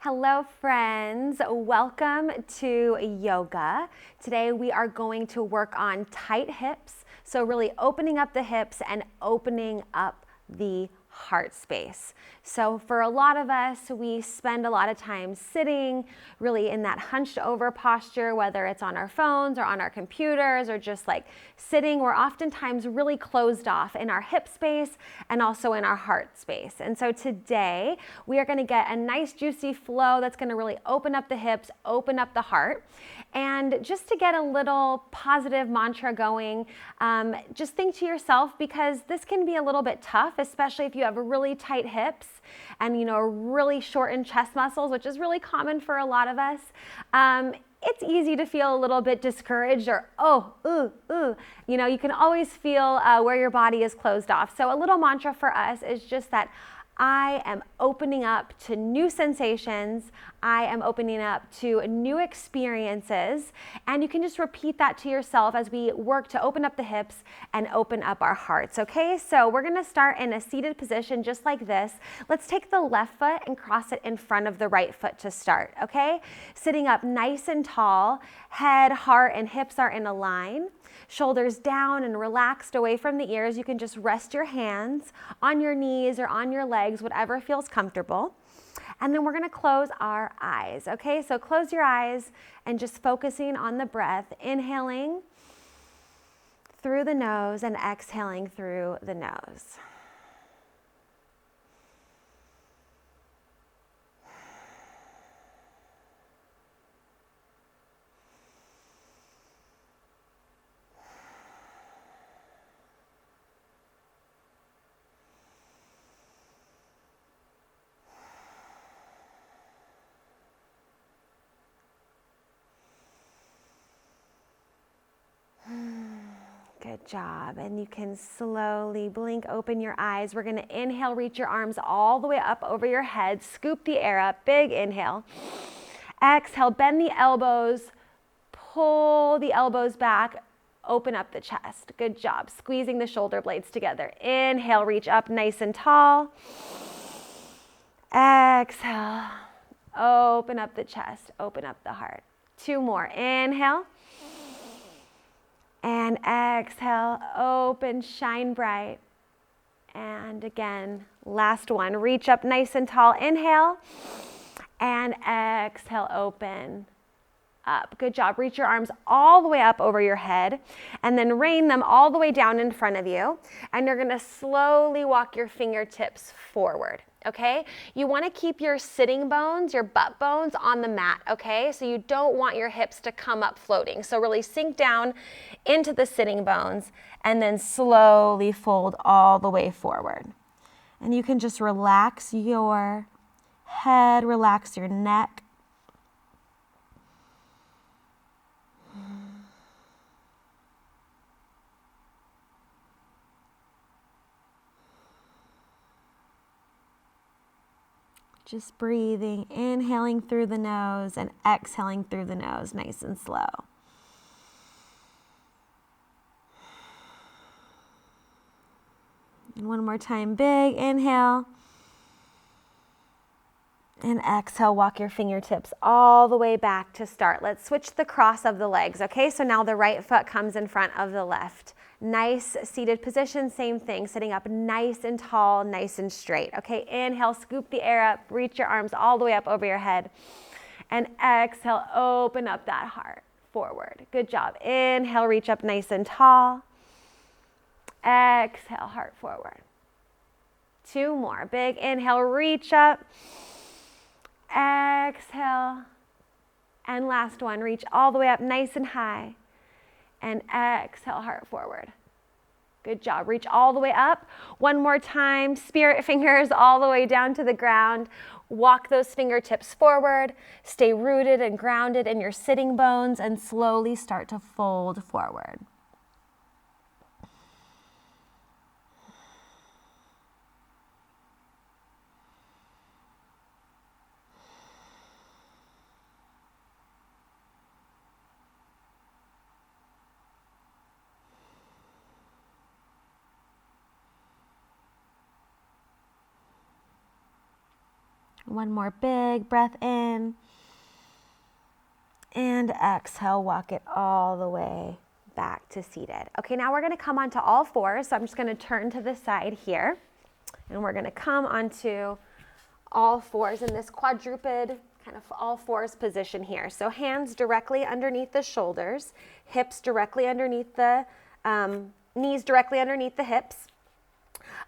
Hello friends, welcome to yoga. Today we are going to work on tight hips, so really opening up the hips and opening up the heart space. So for a lot of us, we spend a lot of time sitting really in that hunched over posture, whether it's on our phones or on our computers or just like sitting. We're oftentimes really closed off in our hip space and also in our heart space. And so today we are going to get a nice juicy flow that's going to really open up the hips, open up the heart. And just to get a little positive mantra going, just think to yourself, because this can be a little bit tough, especially if you have really tight hips and really shortened chest muscles, which is really common for a lot of us. It's easy to feel a little bit discouraged or, you can always feel where your body is closed off. So a little mantra for us is just that I am opening up to new sensations. I am opening up to new experiences. And you can just repeat that to yourself as we work to open up the hips and open up our hearts, okay? So we're gonna start in a seated position just like this. Let's take the left foot and cross it in front of the right foot to start, okay? Sitting up nice and tall, head, heart, and hips are in a line. Shoulders down and relaxed away from the ears. You can just rest your hands on your knees or on your legs, whatever feels comfortable. And then we're going to close our eyes, okay? So close your eyes and just focusing on the breath, inhaling through the nose and exhaling through the nose. Good job. And you can slowly blink open your eyes. We're going to inhale, reach your arms all the way up over your head. Scoop the air up. Big inhale. Exhale, bend the elbows. Pull the elbows back. Open up the chest. Good job. Squeezing the shoulder blades together. Inhale, reach up nice and tall. Exhale. Open up the chest. Open up the heart. Two more. Inhale. And exhale, open, shine bright. And again, last one. Reach up nice and tall. Inhale. And exhale, open up. Good job. Reach your arms all the way up over your head and then rain them all the way down in front of you. And you're going to slowly walk your fingertips forward. Okay? You want to keep your sitting bones, your butt bones on the mat, okay? So you don't want your hips to come up floating. So really sink down into the sitting bones and then slowly fold all the way forward. And you can just relax your head, relax your neck. Just breathing, inhaling through the nose and exhaling through the nose, nice and slow. And one more time, big inhale. And exhale, walk your fingertips all the way back to start. Let's switch the cross of the legs, okay? So now the right foot comes in front of the left. Nice seated position, same thing, sitting up nice and tall, nice and straight. Okay, inhale, scoop the air up, reach your arms all the way up over your head. And exhale, open up that heart forward. Good job. Inhale, reach up nice and tall. Exhale, heart forward. Two more. Big inhale, reach up. Exhale. And last one, reach all the way up nice and high. And exhale, heart forward. Good job. Reach all the way up. One more time. Spirit fingers all the way down to the ground. Walk those fingertips forward. Stay rooted and grounded in your sitting bones and slowly start to fold forward. One more big breath in. And exhale, walk it all the way back to seated. Okay, now we're gonna come onto all fours. So I'm just gonna turn to the side here. And we're gonna come onto all fours in this quadruped, kind of all fours position here. So hands directly underneath the shoulders, hips directly underneath the, knees directly underneath the hips.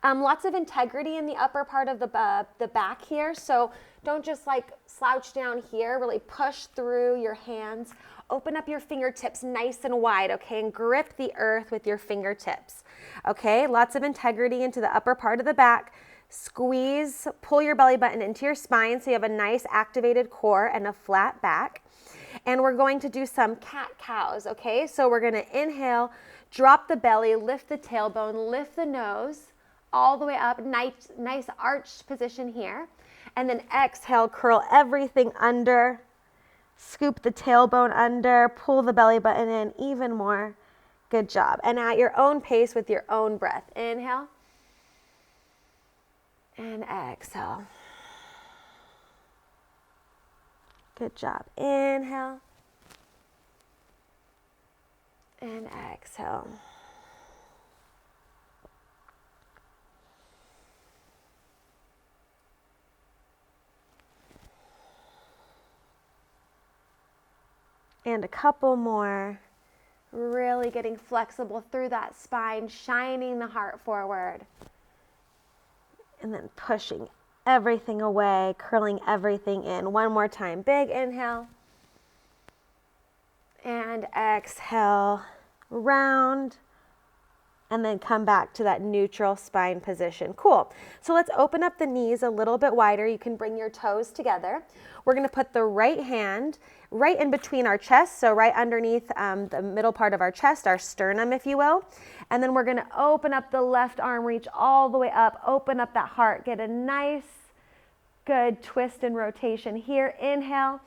Lots of integrity in the upper part of the back here. So don't just like slouch down here, really push through your hands. Open up your fingertips nice and wide, okay? And grip the earth with your fingertips, okay? Lots of integrity into the upper part of the back. Squeeze, pull your belly button into your spine so you have a nice activated core and a flat back. And we're going to do some cat-cows, okay? So we're gonna inhale, drop the belly, lift the tailbone, lift the nose, all the way up, nice arched position here. And then exhale, curl everything under, scoop the tailbone under, pull the belly button in even more. Good job. And at your own pace with your own breath. Inhale. And exhale. Good job. Inhale. And exhale. And a couple more. Really getting flexible through that spine, shining the heart forward. And then pushing everything away, curling everything in. One more time. Big inhale. And exhale. Round. And then come back to that neutral spine position. Cool. So let's open up the knees a little bit wider. You can bring your toes together. We're going to put the right hand right in between our chest, so right underneath the middle part of our chest, our sternum, if you will. And then we're going to open up the left arm, reach all the way up, open up that heart, get a nice, good twist and rotation here. Inhale.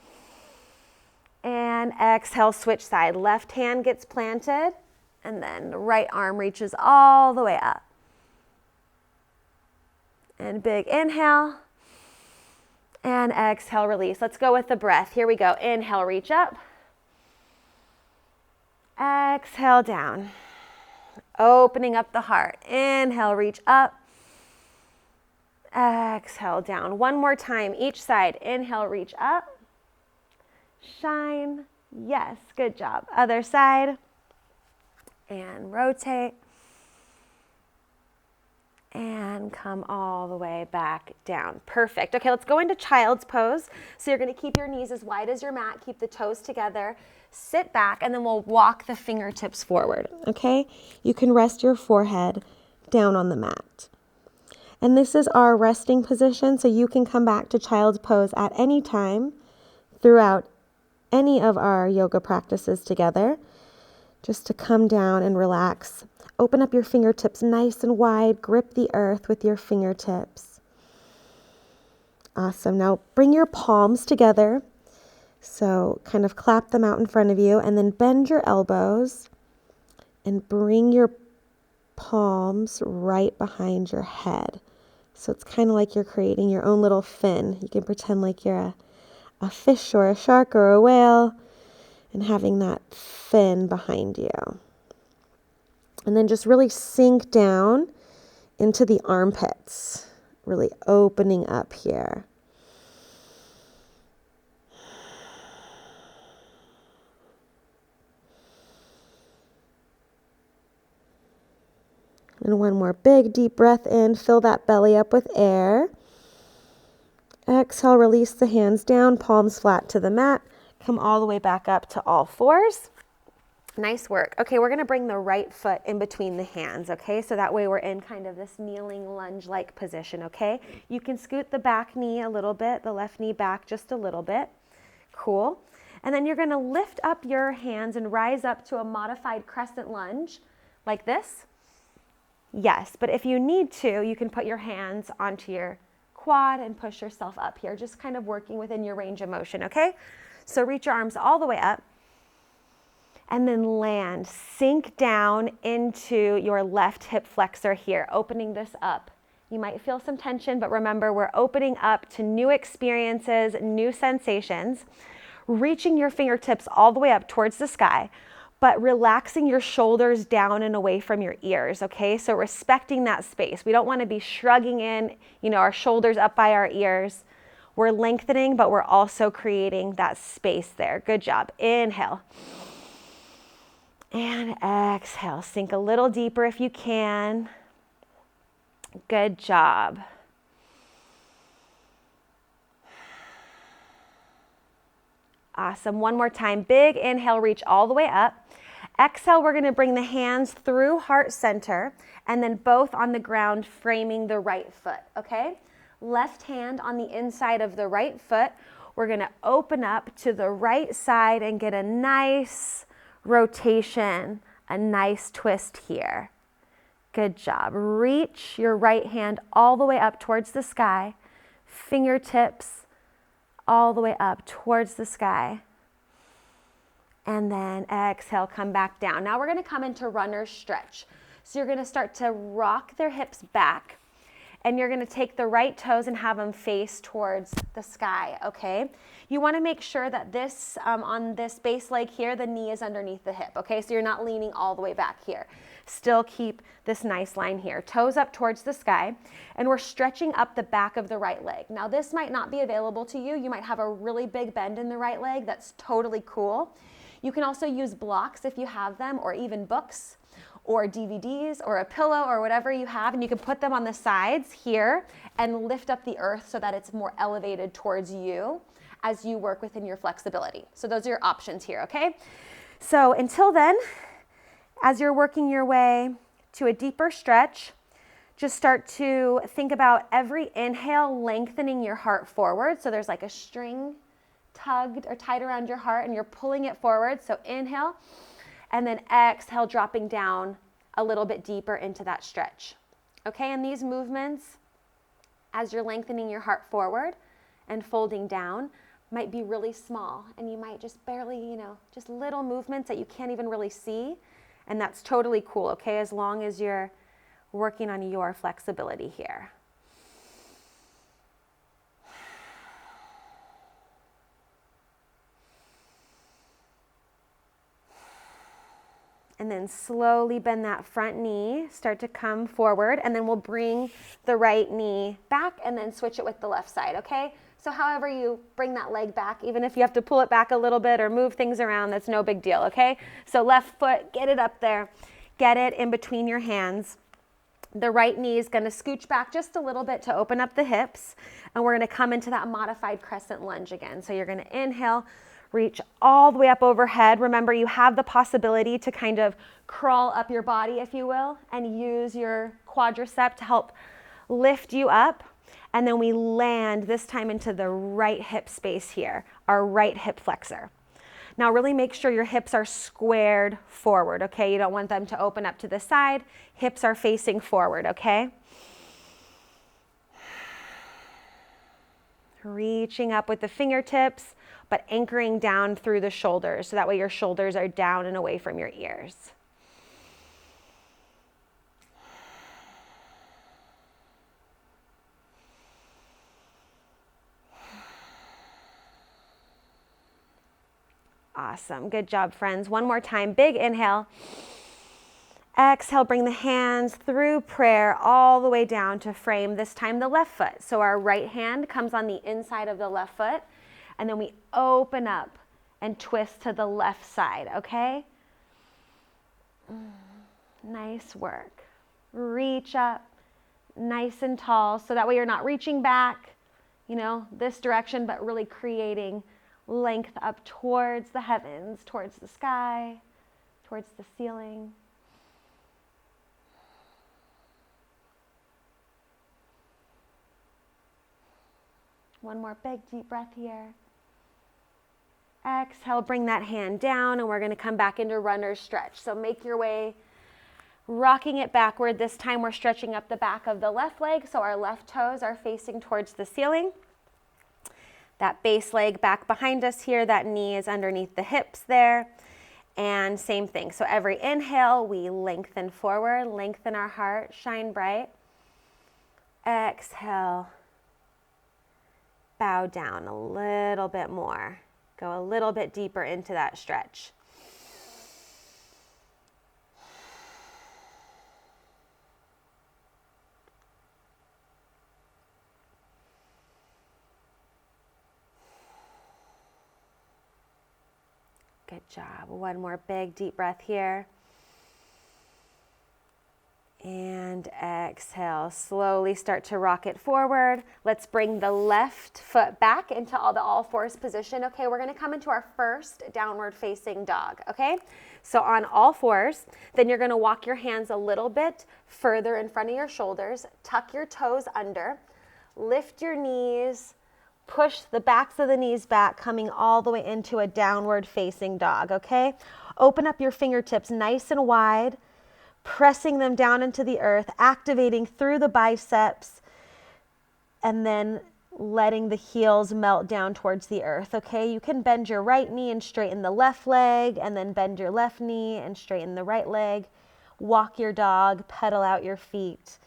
And exhale, switch side. Left hand gets planted. And then the right arm reaches all the way up. And big inhale. And exhale, release. Let's go with the breath. Here we go. Inhale, reach up. Exhale, down. Opening up the heart. Inhale, reach up. Exhale, down. One more time, each side. Inhale, reach up. Shine. Yes, good job. Other side. And rotate. And come all the way back down. Perfect. Okay, let's go into child's pose. So you're going to keep your knees as wide as your mat, keep the toes together, sit back, and then we'll walk the fingertips forward, okay? You can rest your forehead down on the mat. And this is our resting position, so you can come back to child's pose at any time throughout any of our yoga practices together, just to come down and relax. Open up your fingertips nice and wide. Grip the earth with your fingertips. Awesome. Now bring your palms together. So kind of clap them out in front of you and then bend your elbows and bring your palms right behind your head. So it's kind of like you're creating your own little fin. You can pretend like you're a fish or a shark or a whale and having that fin behind you. And then just really sink down into the armpits, really opening up here. And one more big deep breath in, fill that belly up with air. Exhale, release the hands down, palms flat to the mat. Come all the way back up to all fours. Nice work. Okay, we're going to bring the right foot in between the hands, okay? So that way we're in kind of this kneeling lunge-like position, okay? You can scoot the back knee a little bit, the left knee back just a little bit. Cool. And then you're going to lift up your hands and rise up to a modified crescent lunge like this. Yes, but if you need to, you can put your hands onto your quad and push yourself up here, just kind of working within your range of motion, okay? So reach your arms all the way up and then land, sink down into your left hip flexor here, opening this up You might feel some tension, but remember, we're opening up to new experiences, new sensations, reaching your fingertips all the way up towards the sky, but relaxing your shoulders down and away from your ears, okay? So respecting that space. We don't want to be shrugging in, our shoulders up by our ears. We're lengthening, but we're also creating that space there. Good job. Inhale. And exhale. Sink a little deeper if you can. Good job. Awesome. One more time. Big inhale, reach all the way up. Exhale, we're going to bring the hands through heart center and then both on the ground, framing the right foot, okay? Left hand on the inside of the right foot. We're going to open up to the right side and get a nice rotation, a nice twist here. Good job. Reach your right hand all the way up towards the sky, fingertips all the way up towards the sky. And then exhale, come back down. Now we're going to come into runner's stretch. So you're going to start to rock their hips back, and you're going to take the right toes and have them face towards the sky, okay? You want to make sure that this, on this base leg here, the knee is underneath the hip, okay? So you're not leaning all the way back here. Still keep this nice line here. Toes up towards the sky, and we're stretching up the back of the right leg. Now this might not be available to you. You might have a really big bend in the right leg. That's totally cool. You can also use blocks if you have them, or even books, or DVDs, or a pillow, or whatever you have, and you can put them on the sides here and lift up the earth so that it's more elevated towards you as you work within your flexibility. So those are your options here, okay? So until then, as you're working your way to a deeper stretch, just start to think about every inhale lengthening your heart forward. So there's like a string tugged or tied around your heart and you're pulling it forward. So inhale, and then exhale, dropping down a little bit deeper into that stretch. Okay, and these movements, as you're lengthening your heart forward and folding down, might be really small, and you might just barely, just little movements that you can't even really see, and that's totally cool, okay, as long as you're working on your flexibility here. And then slowly bend that front knee, start to come forward, and then we'll bring the right knee back and then switch it with the left side, okay? So however you bring that leg back, even if you have to pull it back a little bit or move things around, that's no big deal, okay? So left foot, get it up there, get it in between your hands. The right knee is gonna scooch back just a little bit to open up the hips, and we're gonna come into that modified crescent lunge again. So you're gonna inhale, reach all the way up overhead. Remember, you have the possibility to kind of crawl up your body, if you will, and use your quadricep to help lift you up. And then we land this time into the right hip space here, our right hip flexor. Now really make sure your hips are squared forward, okay? You don't want them to open up to the side. Hips are facing forward, okay? Reaching up with the fingertips, but anchoring down through the shoulders, so that way your shoulders are down and away from your ears. Awesome, good job, friends. One more time, big inhale. Exhale, bring the hands through prayer all the way down to frame, this time the left foot. So our right hand comes on the inside of the left foot, and then we open up and twist to the left side, okay? Nice work. Reach up nice and tall, so that way you're not reaching back, this direction, but really creating length up towards the heavens, towards the sky, towards the ceiling. One more big deep breath here. Exhale, bring that hand down, and we're going to come back into runner's stretch. So make your way, rocking it backward. This time we're stretching up the back of the left leg, so our left toes are facing towards the ceiling. That base leg back behind us here, that knee is underneath the hips there. And same thing. So every inhale, we lengthen forward, lengthen our heart, shine bright. Exhale. Bow down a little bit more. Go a little bit deeper into that stretch. Good job. One more big deep breath here. And exhale. Slowly start to rock it forward. Let's bring the left foot back into the all fours position. Okay, we're going to come into our first downward facing dog. Okay, so on all fours, then you're going to walk your hands a little bit further in front of your shoulders. Tuck your toes under. Lift your knees. Push the backs of the knees back, coming all the way into a downward facing dog. Okay, open up your fingertips nice and wide. Pressing them down into the earth, activating through the biceps, and then letting the heels melt down towards the earth, okay? You can bend your right knee and straighten the left leg, and then bend your left knee and straighten the right leg. Walk your dog, pedal out your feet.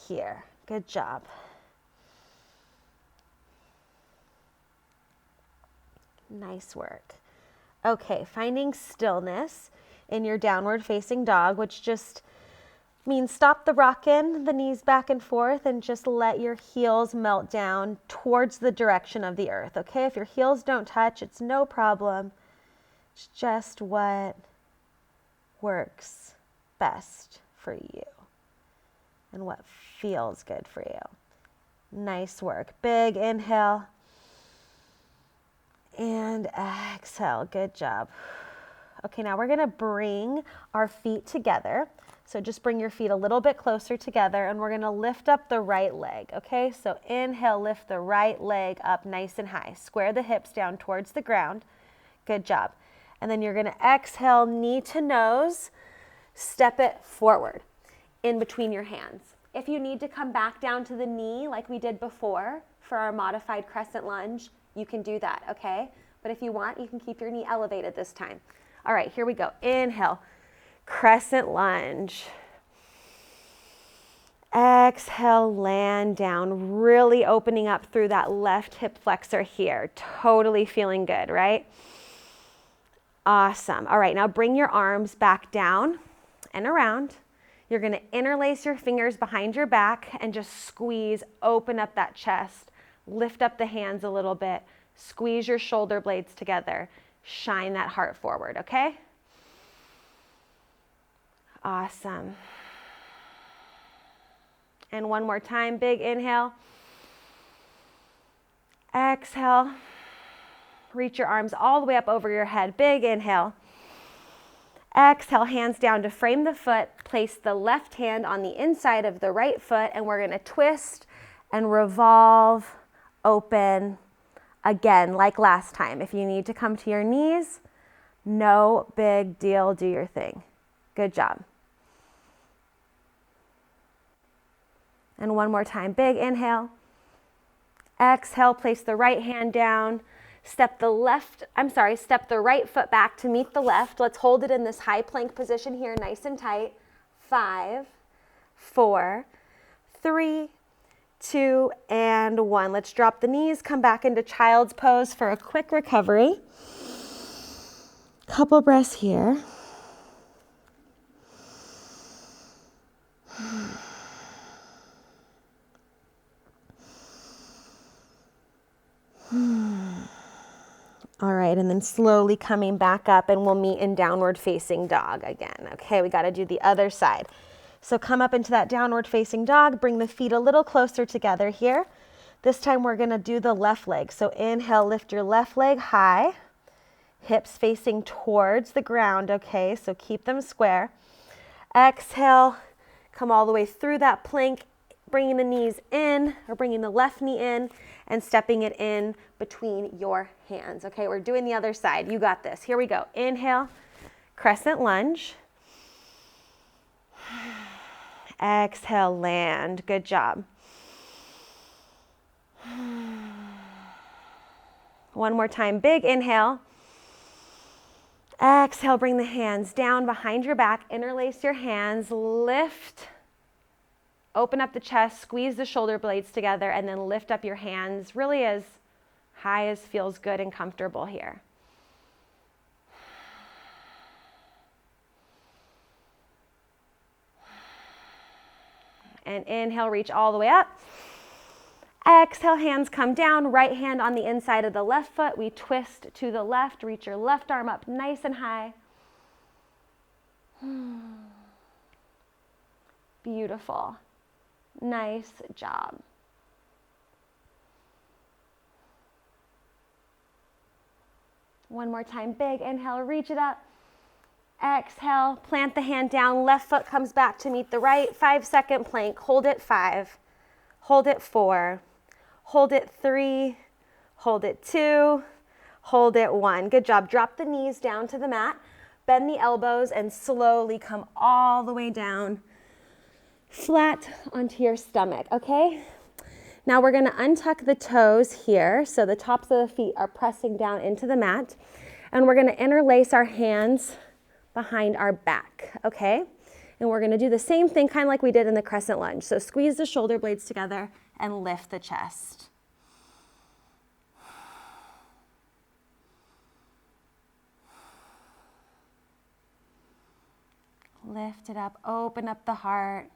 Here, good job. Nice work. Okay, finding stillness in your downward facing dog, which just means stop the rockin', the knees back and forth, and just let your heels melt down towards the direction of the earth, okay? If your heels don't touch, it's no problem. It's just what works best for you and what feels good for you. Nice work. Big inhale and exhale. Good job. Okay, now we're going to bring our feet together. So just bring your feet a little bit closer together, and we're going to lift up the right leg, okay? So inhale, lift the right leg up nice and high. Square the hips down towards the ground. Good job. And then you're going to exhale, knee to nose, step it forward in between your hands. If you need to come back down to the knee like we did before for our modified crescent lunge, you can do that, okay? But if you want, you can keep your knee elevated this time. All right, here we go. Inhale, crescent lunge. Exhale, land down, really opening up through that left hip flexor here. Totally feeling good, right? Awesome. All right, now bring your arms back down and around. You're going to interlace your fingers behind your back and just squeeze, open up that chest. Lift up the hands a little bit. Squeeze your shoulder blades together. Shine that heart forward, okay? Awesome. And one more time, big inhale. Exhale. Reach your arms all the way up over your head. Big inhale. Exhale, hands down to frame the foot. Place the left hand on the inside of the right foot, and we're going to twist and revolve, open. Again, like last time, if you need to come to your knees, no big deal, do your thing. Good job. And one more time, big inhale. Exhale, place the right hand down. Step the right foot back to meet the left. Let's hold it in this high plank position here, nice and tight. 5, 4, 3, 2, and 1. Let's drop the knees, come back into child's pose for a quick recovery. Couple breaths here. All right, and then slowly coming back up, and we'll meet in downward facing dog again. Okay, we got to do the other side. So come up into that downward facing dog, bring the feet a little closer together here. This time we're going to do the left leg. So inhale, lift your left leg high, hips facing towards the ground, okay? So keep them square. Exhale, come all the way through that plank, bringing the knees in, or bringing the left knee in and stepping it in between your hands. Okay, we're doing the other side. You got this. Here we go. Inhale, crescent lunge. Exhale, land. Good job. One more time. Big inhale. Exhale, bring the hands down behind your back. Interlace your hands. Lift Open up the chest, squeeze the shoulder blades together, and then lift up your hands really as high as feels good and comfortable here. And inhale, reach all the way up. Exhale, hands come down, right hand on the inside of the left foot. We twist to the left, reach your left arm up nice and high. Beautiful. Nice job. One more time, big inhale, reach it up. Exhale, plant the hand down, left foot comes back to meet the right. 5-second plank, hold it 5, hold it 4, hold it 3, hold it 2, hold it 1. Good job. Drop the knees down to the mat, bend the elbows, and slowly come all the way down, flat onto your stomach, okay? Now we're gonna untuck the toes here, so the tops of the feet are pressing down into the mat, and we're gonna interlace our hands behind our back, okay? And we're gonna do the same thing kind of like we did in the crescent lunge. So squeeze the shoulder blades together and lift the chest. Lift it up, open up the heart.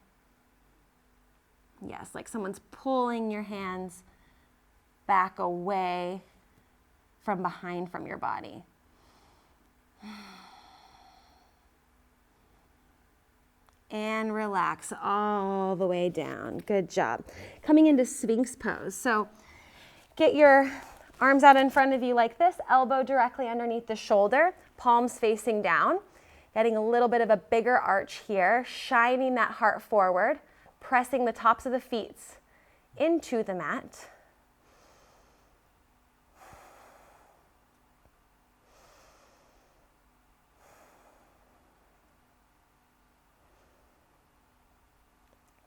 Yes, like someone's pulling your hands back away from behind from your body. And relax all the way down. Good job. Coming into Sphinx Pose. So get your arms out in front of you like this, elbow directly underneath the shoulder, palms facing down. Getting a little bit of a bigger arch here, shining that heart forward, pressing the tops of the feet into the mat.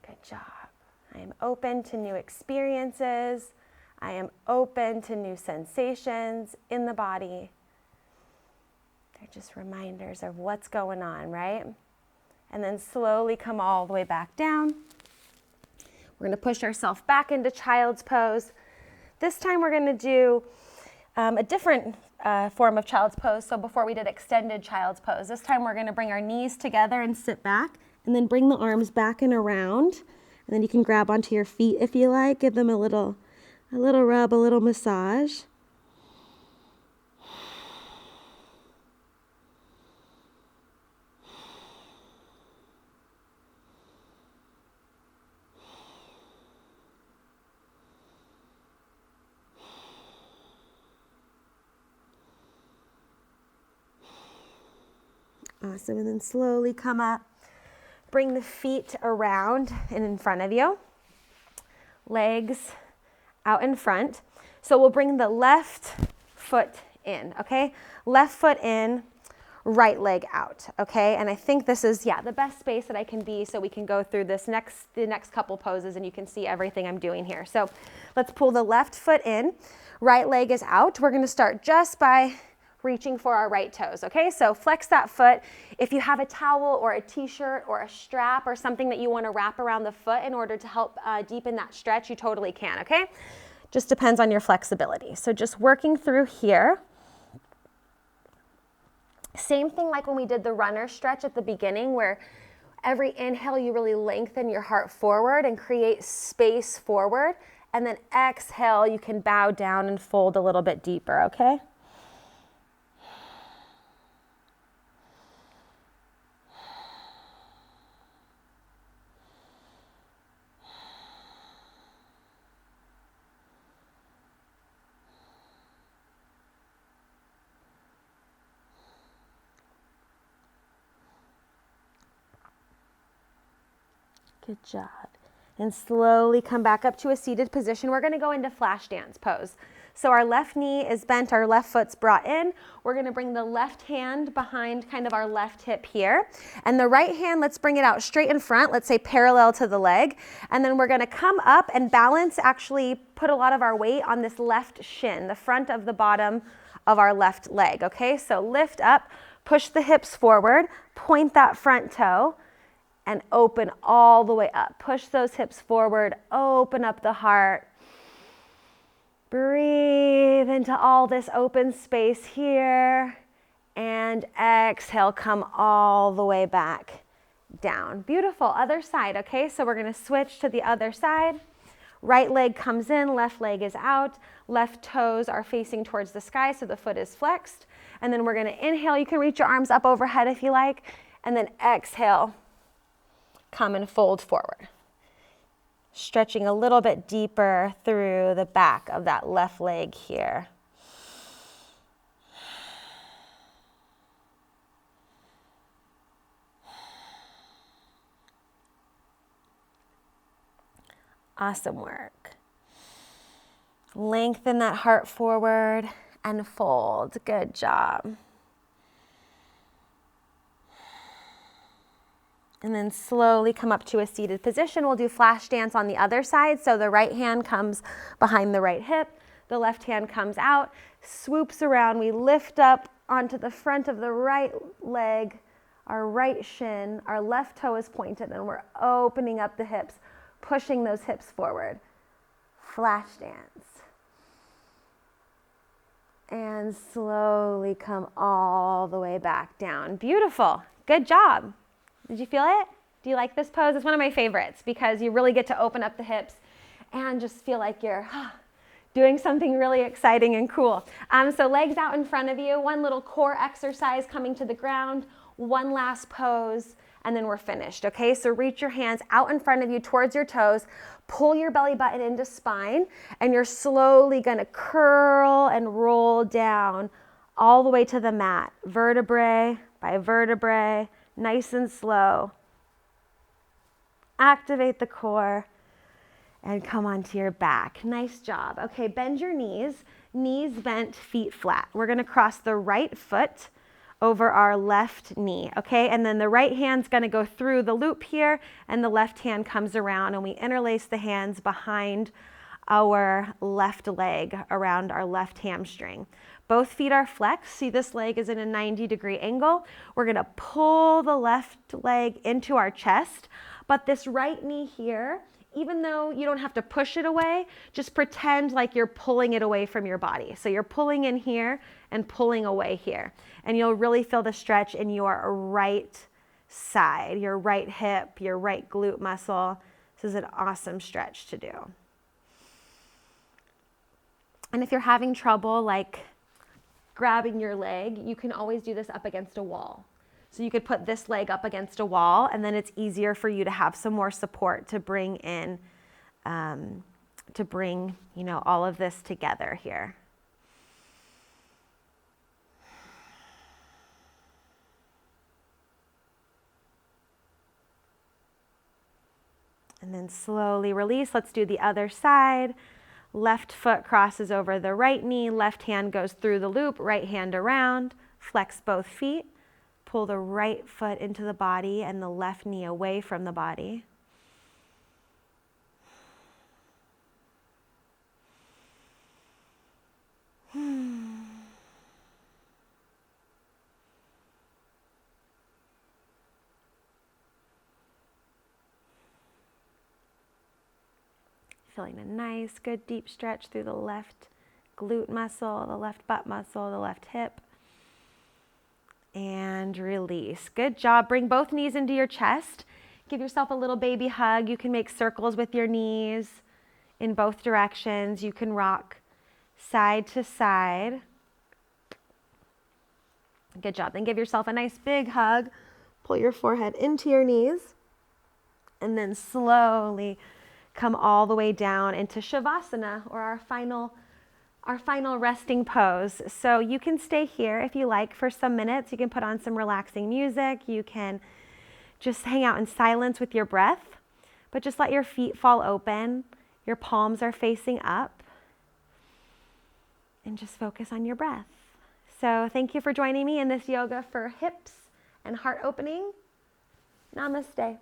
Good job. I am open to new experiences. I am open to new sensations in the body. They're just reminders of what's going on, right? And then slowly come all the way back down. We're going to push ourselves back into child's pose. This time we're going to do a different form of child's pose. So before we did extended child's pose, this time we're going to bring our knees together and sit back, and then bring the arms back and around. And then you can grab onto your feet if you like. Give them a little rub, a little massage. Awesome, and then slowly come up. Bring the feet around and in front of you. Legs out in front. So we'll bring the left foot in, okay? Left foot in, right leg out, okay? And I think this is, the best space that I can be so we can go through the next couple poses and you can see everything I'm doing here. So let's pull the left foot in, right leg is out. We're gonna start just by reaching for our right toes, okay? So flex that foot. If you have a towel or a t-shirt or a strap or something that you want to wrap around the foot in order to help deepen that stretch, you totally can, okay? Just depends on your flexibility. So just working through here. Same thing like when we did the runner stretch at the beginning, where every inhale you really lengthen your heart forward and create space forward, and then exhale you can bow down and fold a little bit deeper, okay? Good job. And slowly come back up to a seated position. We're going to go into Flashdance Pose. So our left knee is bent, our left foot's brought in. We're going to bring the left hand behind kind of our left hip here. And the right hand, let's bring it out straight in front, let's say parallel to the leg. And then we're going to come up and balance, actually put a lot of our weight on this left shin, the front of the bottom of our left leg, okay? So lift up, push the hips forward, point that front toe, and open all the way up. Push those hips forward, open up the heart. Breathe into all this open space here, and exhale, come all the way back down. Beautiful. Other side, okay? So we're gonna switch to the other side. Right leg comes in, left leg is out. Left toes are facing towards the sky, so the foot is flexed. And then we're gonna inhale. You can reach your arms up overhead if you like. And then exhale, come and fold forward. Stretching a little bit deeper through the back of that left leg here. Awesome work. Lengthen that heart forward and fold. Good job. And then slowly come up to a seated position. We'll do flash dance on the other side. So the right hand comes behind the right hip. The left hand comes out, swoops around. We lift up onto the front of the right leg, our right shin. Our left toe is pointed and we're opening up the hips, pushing those hips forward. Flash dance. And slowly come all the way back down. Beautiful. Good job. Did you feel it? Do you like this pose? It's one of my favorites because you really get to open up the hips and just feel like you're doing something really exciting and cool. So legs out in front of you, one little core exercise coming to the ground, one last pose, and then we're finished, okay? So reach your hands out in front of you towards your toes, pull your belly button into spine, and you're slowly gonna curl and roll down all the way to the mat, vertebrae by vertebrae, nice and slow. Activate the core and come onto your back. Nice job. Okay, bend your knees, knees bent, feet flat. We're gonna cross the right foot over our left knee, okay? And then the right hand's gonna go through the loop here and the left hand comes around and we interlace the hands behind our left leg around our left hamstring. Both feet are flexed. See, this leg is in a 90-degree angle. We're gonna pull the left leg into our chest, but this right knee here, even though you don't have to push it away, just pretend like you're pulling it away from your body. So you're pulling in here and pulling away here. And you'll really feel the stretch in your right side, your right hip, your right glute muscle. This is an awesome stretch to do. And if you're having trouble like grabbing your leg, you can always do this up against a wall. So you could put this leg up against a wall and then it's easier for you to have some more support to bring in, all of this together here. And then slowly release. Let's do the other side. Left foot crosses over the right knee, left hand goes through the loop, right hand around, flex both feet, pull the right foot into the body and the left knee away from the body. Feeling a nice, good deep stretch through the left glute muscle, the left butt muscle, the left hip. And release. Good job. Bring both knees into your chest. Give yourself a little baby hug. You can make circles with your knees in both directions. You can rock side to side. Good job. Then give yourself a nice big hug. Pull your forehead into your knees. And then slowly come all the way down into Shavasana, or our final resting pose. So you can stay here if you like for some minutes. You can put on some relaxing music. You can just hang out in silence with your breath, but just let your feet fall open. Your palms are facing up. And just focus on your breath. So thank you for joining me in this yoga for hips and heart opening. Namaste.